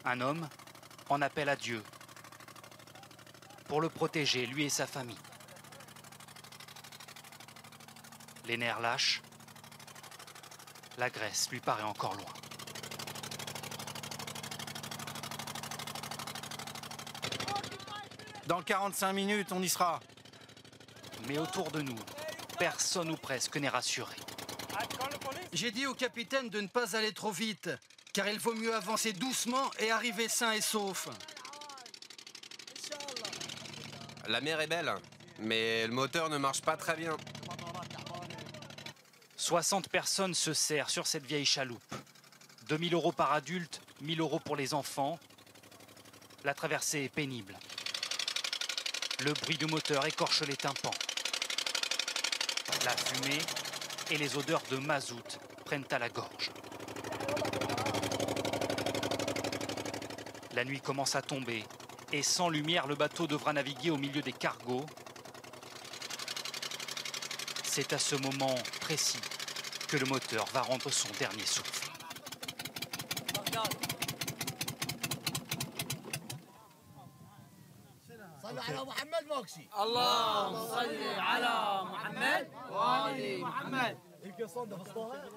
Un homme en appelle à Dieu pour le protéger, lui et sa famille. Les nerfs lâchent, la Grèce lui paraît encore loin. Dans 45 minutes, on y sera. Mais autour de nous, personne ou presque n'est rassuré. J'ai dit au capitaine de ne pas aller trop vite, car il vaut mieux avancer doucement et arriver sain et sauf. La mer est belle, mais le moteur ne marche pas très bien. 60 personnes se serrent sur cette vieille chaloupe. 2 000 € par adulte, 1 000 € pour les enfants. La traversée est pénible. Le bruit du moteur écorche les tympans. La fumée et les odeurs de mazout prennent à la gorge. La nuit commence à tomber et sans lumière, le bateau devra naviguer au milieu des cargos. C'est à ce moment précis que le moteur va rendre son dernier souffle.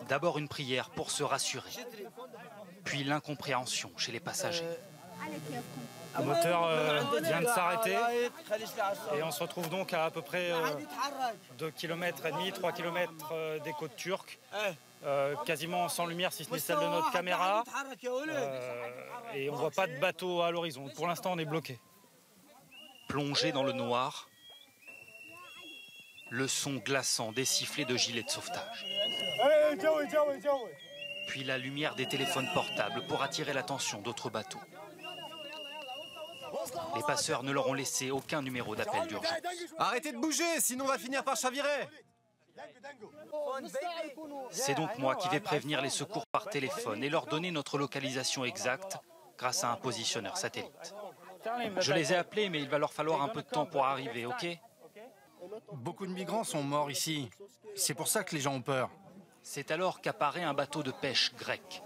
D'abord une prière pour se rassurer, puis l'incompréhension chez les passagers. Le moteur vient de s'arrêter et on se retrouve donc à peu près 2,5 km, 3 km des côtes turques, quasiment sans lumière si ce n'est celle de notre caméra, et on ne voit pas de bateau à l'horizon. Pour l'instant, on est bloqué. Plongé dans le noir, le son glaçant des sifflets de gilets de sauvetage. Puis la lumière des téléphones portables pour attirer l'attention d'autres bateaux. Les passeurs ne leur ont laissé aucun numéro d'appel d'urgence. Arrêtez de bouger, sinon on va finir par chavirer. C'est donc moi qui vais prévenir les secours par téléphone et leur donner notre localisation exacte grâce à un positionneur satellite. Je les ai appelés, mais il va leur falloir un peu de temps pour arriver, ok? Beaucoup de migrants sont morts ici. C'est pour ça que les gens ont peur. C'est alors qu'apparaît un bateau de pêche grec,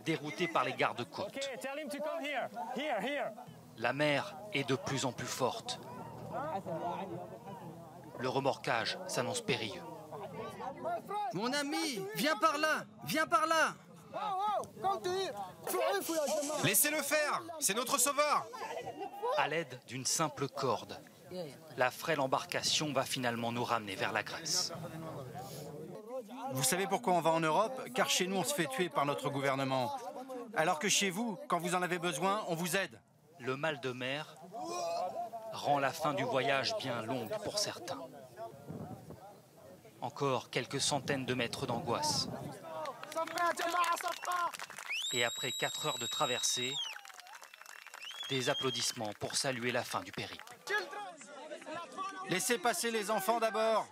dérouté par les gardes-côtes. La mer est de plus en plus forte. Le remorquage s'annonce périlleux. Mon ami, viens par là, viens par là. Laissez-le faire, c'est notre sauveur. À l'aide d'une simple corde, la frêle embarcation va finalement nous ramener vers la Grèce. Vous savez pourquoi on va en Europe? Car chez nous, on se fait tuer par notre gouvernement. Alors que chez vous, quand vous en avez besoin, on vous aide. Le mal de mer rend la fin du voyage bien longue pour certains. Encore quelques centaines de mètres d'angoisse. Et après 4 heures de traversée, des applaudissements pour saluer la fin du périple. Laissez passer les enfants d'abord.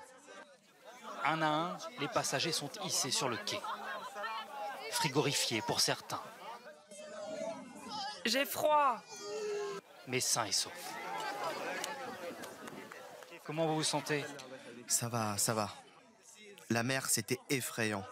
Un à un, les passagers sont hissés sur le quai. Frigorifiés pour certains. J'ai froid. Mais sains et saufs. Comment vous vous sentez? Ça va, ça va. La mer, c'était effrayant.